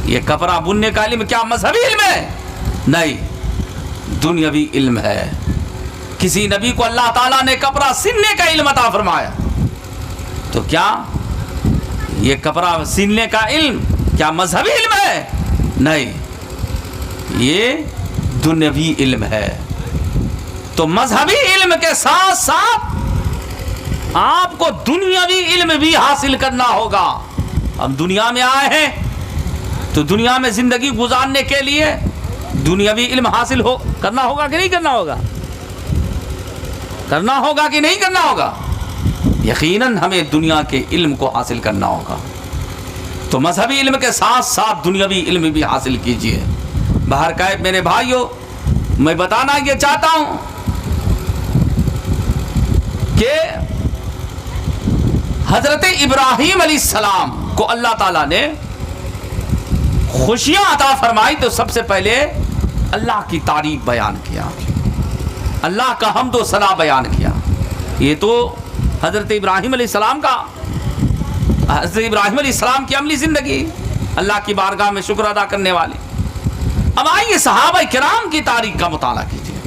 یہ کپڑا بننے کا علم کیا مذہبی علم ہے؟ نہیں، دنیاوی علم ہے۔ کسی نبی کو اللہ تعالیٰ نے کپڑا سننے کا علم عطا فرمایا، تو کیا یہ کپڑا سننے کا علم کیا مذہبی علم ہے؟ نہیں، یہ دنیاوی علم ہے۔ تو مذہبی علم کے ساتھ ساتھ آپ کو دنیاوی علم بھی حاصل کرنا ہوگا۔ ہم دنیا میں آئے ہیں تو دنیا میں زندگی گزارنے کے لیے دنیاوی علم حاصل کرنا ہوگا کہ نہیں کرنا ہوگا؟ کرنا ہوگا کہ نہیں کرنا ہوگا؟ یقیناً ہمیں دنیا کے علم کو حاصل کرنا ہوگا۔ تو مذہبی علم کے ساتھ ساتھ دنیاوی علم بھی حاصل کیجئے۔ بہرکیف میرے بھائیوں، میں بتانا یہ چاہتا ہوں کہ حضرت ابراہیم علیہ السلام کو اللہ تعالیٰ نے خوشیاں عطا فرمائی تو سب سے پہلے اللہ کی تعریف بیان کیا، اللہ کا حمد و ثنا بیان کیا۔ یہ تو حضرت ابراہیم علیہ السلام کی عملی زندگی، اللہ کی بارگاہ میں شکر ادا کرنے والی۔ اب آئیے صحابہ کرام کی تاریخ کا مطالعہ کیجیے۔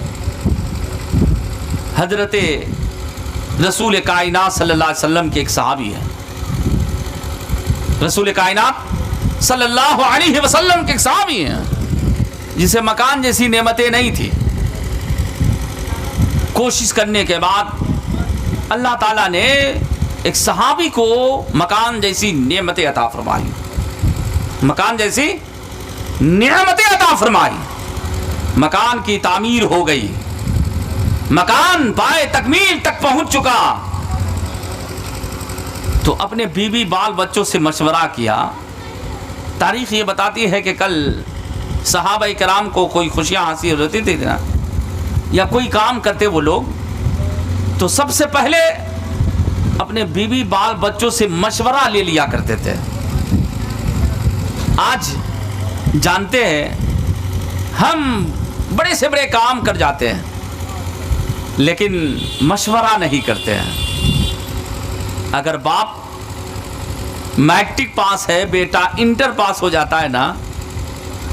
حضرت رسول کائنات صلی اللہ علیہ وسلم کے ایک صحابی ہے، رسول کائنات صلی اللہ علیہ وسلم کے ایک صحابی ہیں جسے مکان جیسی نعمتیں نہیں تھی۔ کوشش کرنے کے بعد اللہ تعالیٰ نے ایک صحابی کو مکان جیسی نعمتیں عطا فرمائی، مکان جیسی نعمتیں عطا فرمائی۔ مکان کی تعمیر ہو گئی، مکان پائے تکمیل تک پہنچ چکا، تو اپنے بیوی بال بچوں سے مشورہ کیا۔ تاریخ یہ بتاتی ہے کہ کل صحابہ کرام کو کوئی خوشیاں حاصل ہوتی تھی نا، یا کوئی کام کرتے وہ لوگ، تو سب سے پہلے اپنے بیوی بال بچوں سے مشورہ لے لیا کرتے تھے۔ آج جانتے ہیں ہم بڑے سے بڑے کام کر جاتے ہیں لیکن مشورہ نہیں کرتے ہیں۔ اگر باپ میٹرک پاس ہے، بیٹا انٹر پاس ہو جاتا ہے نا،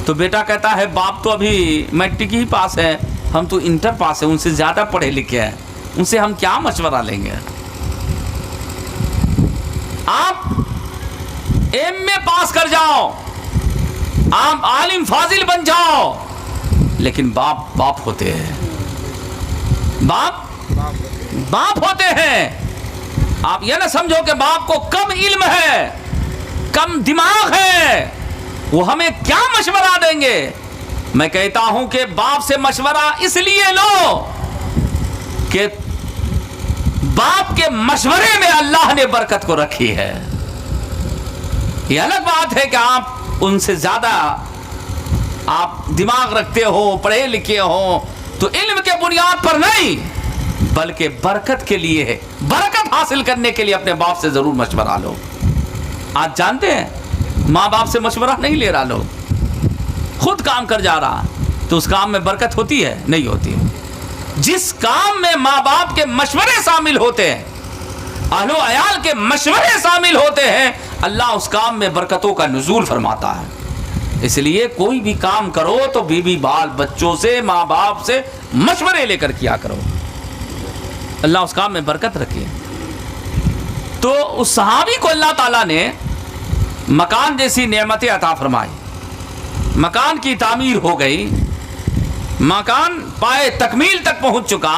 تو بیٹا کہتا ہے باپ تو ابھی میٹرک ہی پاس ہے، ہم تو انٹر پاس ہیں، ان سے زیادہ پڑھے لکھے ہیں، ان سے ہم کیا مشورہ لیں گے؟ آپ ایم اے پاس کر جاؤ، آپ عالم فاضل بن جاؤ، لیکن باپ ہوتے ہیں، باپ ہوتے ہیں۔ آپ یہ نہ سمجھو کہ باپ کو کم علم ہے، کم دماغ ہے، وہ ہمیں کیا مشورہ دیں گے؟ میں کہتا ہوں کہ باپ سے مشورہ اس لیے لو کہ باپ کے مشورے میں اللہ نے برکت کو رکھی ہے۔ یہ الگ بات ہے کہ آپ ان سے زیادہ آپ دماغ رکھتے ہو، پڑھے لکھے ہو، تو علم کے بنیاد پر نہیں بلکہ برکت کے لیے ہے، برکت حاصل کرنے کے لیے اپنے باپ سے ضرور مشورہ لو۔ آج جانتے ہیں ماں باپ سے مشورہ نہیں لے رہا، لوگ خود کام کر جا رہا، تو اس کام میں برکت ہوتی ہے؟ نہیں ہوتی۔ جس کام میں ماں باپ کے مشورے شامل ہوتے ہیں، اہل و عیال کے مشورے شامل ہوتے ہیں، اللہ اس کام میں برکتوں کا نزول فرماتا ہے۔ اس لیے کوئی بھی کام کرو تو بیوی بال بچوں سے، ماں باپ سے مشورے لے کر کیا کرو، اللہ اس کام میں برکت رکھے۔ تو اس صحابی کو اللہ تعالیٰ نے مکان جیسی نعمتیں عطا فرمائی، مکان کی تعمیر ہو گئی، مکان پائے تکمیل تک پہنچ چکا،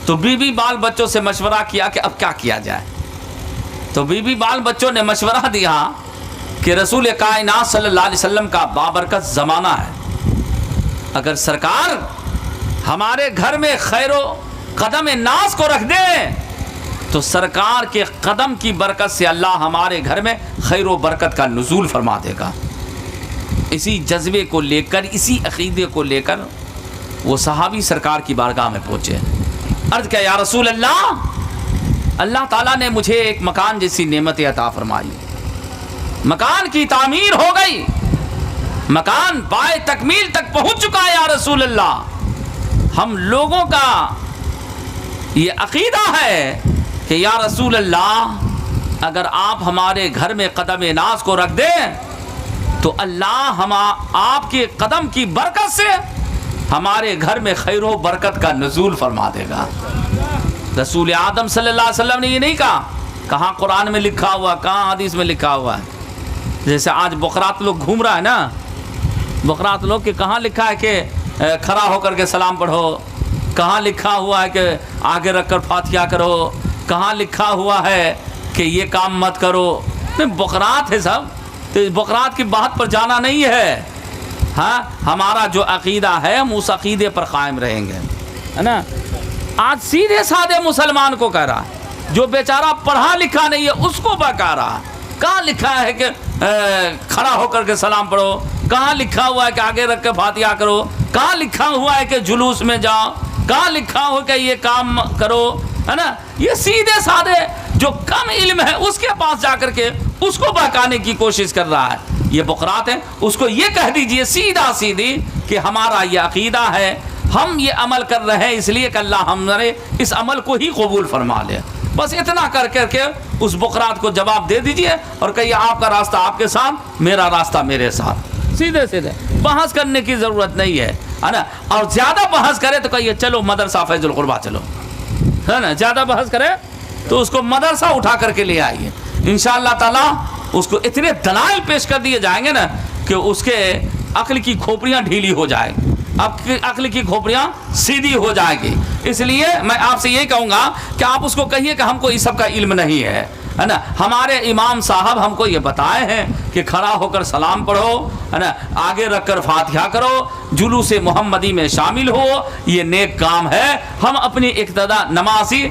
تو بیوی بال بچوں سے مشورہ کیا کہ اب کیا کیا جائے۔ تو بیوی بال بچوں نے مشورہ دیا کہ رسول کائنات صلی اللہ علیہ وسلم کا بابرکت زمانہ ہے، اگر سرکار ہمارے گھر میں خیر و قدم ناز کو رکھ دے تو سرکار کے قدم کی برکت سے اللہ ہمارے گھر میں خیر و برکت کا نزول فرما دے گا۔ اسی جذبے کو لے کر، اسی عقیدے کو لے کر وہ صحابی سرکار کی بارگاہ میں پہنچے، عرض کیا یا رسول اللہ، اللہ تعالیٰ نے مجھے ایک مکان جیسی نعمت عطا فرمائی، مکان کی تعمیر ہو گئی، مکان پائے تکمیل تک پہنچ چکا ہے یا رسول اللہ۔ ہم لوگوں کا یہ عقیدہ ہے کہ یا رسول اللہ، اگر آپ ہمارے گھر میں قدم ناز کو رکھ دیں تو اللہ ہم آپ کے قدم کی برکت سے ہمارے گھر میں خیر و برکت کا نزول فرما دے گا۔ رسول آدم صلی اللہ علیہ وسلم نے یہ نہیں کہا، کہاں قرآن میں لکھا ہوا، کہاں حدیث میں لکھا ہوا ہے؟ جیسے آج بقرات لوگ گھوم رہا ہے نا، بقرات لوگ کہ کہاں لکھا ہے کہ کھڑا ہو کر کے سلام پڑھو، کہاں لکھا ہوا ہے کہ آگے رکھ کر فاتحہ کرو، کہاں لکھا ہوا ہے کہ یہ کام مت کرو؟ نہیں، بقرات ہے سب، تو بقرات کی بات پر جانا نہیں ہے۔ ہاں، ہمارا جو عقیدہ ہے ہم اس عقیدے پر قائم رہیں گے، ہے نا۔ آج سیدھے سادے مسلمان کو کہہ رہا ہے، جو بیچارہ پڑھا لکھا نہیں ہے اس کو بہکا رہا ہے۔ کہاں لکھا ہے کہ کھڑا ہو کر کے سلام پڑھو؟ کہاں لکھا ہوا ہے کہ آگے رکھ کے فاتحہ کرو؟ کہاں لکھا ہوا ہے کہ جلوس میں جاؤ؟ کہاں لکھا ہوا کہ یہ کام کرو؟ ہے نا، یہ سیدھے سادے جو کم علم ہے اس کے پاس جا کر کے اس کو بہکانے کی کوشش کر رہا ہے۔ یہ بقرات ہے، اس کو یہ کہہ دیجئے سیدھا سیدھی کہ ہمارا یہ عقیدہ ہے، ہم یہ عمل کر رہے ہیں اس لیے کہ اللہ ہمارے اس عمل کو ہی قبول فرما لے۔ بس اتنا کر کر کے اس بقرات کو جواب دے دیجئے اور کہیے آپ کا راستہ آپ کے ساتھ، میرا راستہ میرے ساتھ۔ سیدھے سیدھے، بحث کرنے کی ضرورت نہیں ہے نا۔ اور زیادہ بحث کرے تو کہیے چلو مدرسہ فیض القربہ چلو، ہے نا۔ زیادہ بحث کرے تو اس کو مدرسہ اٹھا کر کے لے آئیے، انشاءاللہ تعالیٰ اس کو اتنے دلائل پیش کر دیے جائیں گے نا کہ اس کے عقل کی کھوپڑیاں ڈھیلی ہو جائیں، عقل کی کھوپڑیاں سیدھی ہو جائے گی۔ اس لیے میں آپ سے یہ کہوں گا کہ آپ اس کو کہیے کہ ہم کو اس سب کا علم نہیں ہے نا۔ ہمارے امام صاحب ہم کو یہ بتائے ہیں کہ کھڑا ہو کر سلام پڑھو، ہے نا، آگے رکھ کر فاتحہ کرو، جلوس محمدی میں شامل ہو، یہ نیک کام ہے۔ ہم اپنی اقتدا نمازی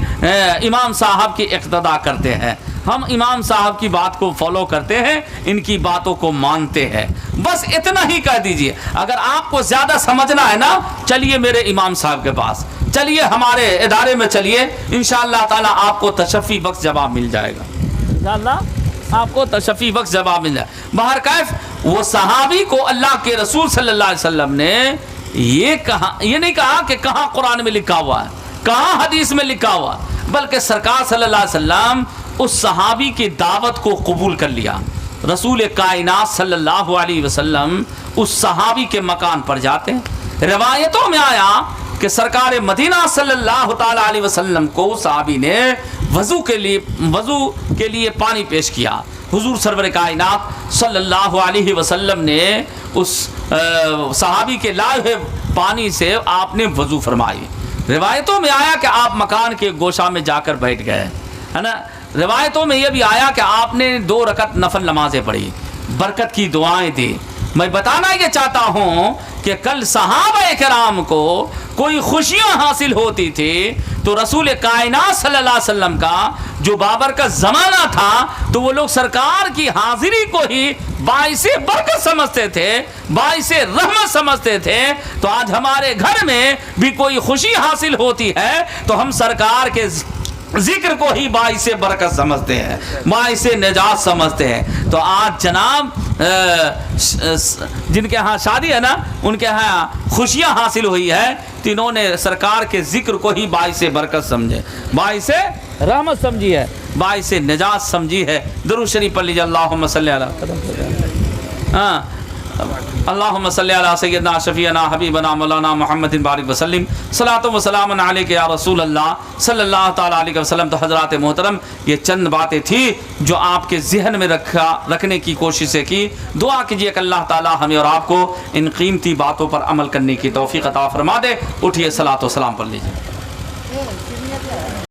امام صاحب کی اقتدا کرتے ہیں، ہم امام صاحب کی بات کو فالو کرتے ہیں، ان کی باتوں کو مانتے ہیں۔ بس اتنا ہی کہہ دیجئے۔ اگر آپ کو زیادہ سمجھنا ہے نا، چلیے میرے امام صاحب کے پاس، چلیے ہمارے ادارے میں چلیے، انشاءاللہ تعالیٰ آپ کو تشفی بخش جواب مل جائے گا، انشاءاللہ آپ کو تشفی بخش جواب مل جائے گا۔ بہرکیف وہ صحابی کو اللہ کے رسول صلی اللہ علیہ وسلم نے یہ نہیں کہا کہ کہاں قرآن میں لکھا ہوا ہے، کہاں حدیث میں لکھا ہوا، بلکہ سرکار صلی اللہ علیہ وسلم اس صحابی کی دعوت کو قبول کر لیا۔ رسول کائنات صلی اللہ علیہ وسلم اس صحابی کے مکان پر جاتے ہیں۔ روایتوں میں آیا کہ سرکار مدینہ صلی اللہ تعالی علیہ وسلم کو صحابی نے وضو کے لیے پانی پیش کیا۔ حضور سرور کائنات صلی اللہ علیہ وسلم نے اس صحابی کے لائے ہوئے پانی سے آپ نے وضو فرمائی۔ روایتوں میں آیا کہ آپ مکان کے گوشہ میں جا کر بیٹھ گئے، ہے نا۔ روایتوں میں یہ بھی آیا کہ آپ نے 2 رکعت نفل نمازیں پڑھی، برکت کی دعائیں دی۔ میں بتانا یہ چاہتا ہوں کہ کل صحابہ کرام کو کوئی خوشیاں حاصل ہوتی تھی تو رسول کائنات صلی اللہ علیہ وسلم کا جو بابر کا زمانہ تھا تو وہ لوگ سرکار کی حاضری کو ہی باعث برکت سمجھتے تھے، باعث رحمت سمجھتے تھے۔ تو آج ہمارے گھر میں بھی کوئی خوشی حاصل ہوتی ہے تو ہم سرکار کے ذکر کو ہی باعث برکت سمجھتے ہیں، باعث نجات سمجھتے ہیں۔ تو آج جناب جن کے ہاں شادی ہے نا، ان کے ہاں خوشیاں حاصل ہوئی ہے، تو انہوں نے سرکار کے ذکر کو ہی باعث برکت سمجھے، باعث رحمت سمجھی ہے، باعث نجات سمجھی ہے۔ درود شریف پڑھ لیجیے، اللہم صلی علی اللہم صلی علی سیدنا شفیعنا حبیبنا مولانا محمد بارک وسلم، صلاۃ و سلام علیک یا رسول اللہ صلی اللہ تعالیٰ علیہ وسلم۔ تو حضرات محترم، یہ چند باتیں تھی جو آپ کے ذہن میں رکھنے کی کوششیں کی۔ دعا کیجیے کہ اللہ تعالیٰ ہمیں اور آپ کو ان قیمتی باتوں پر عمل کرنے کی توفیق عطا فرما دے۔ اٹھیے صلاۃ و سلام پڑھ لیجیے۔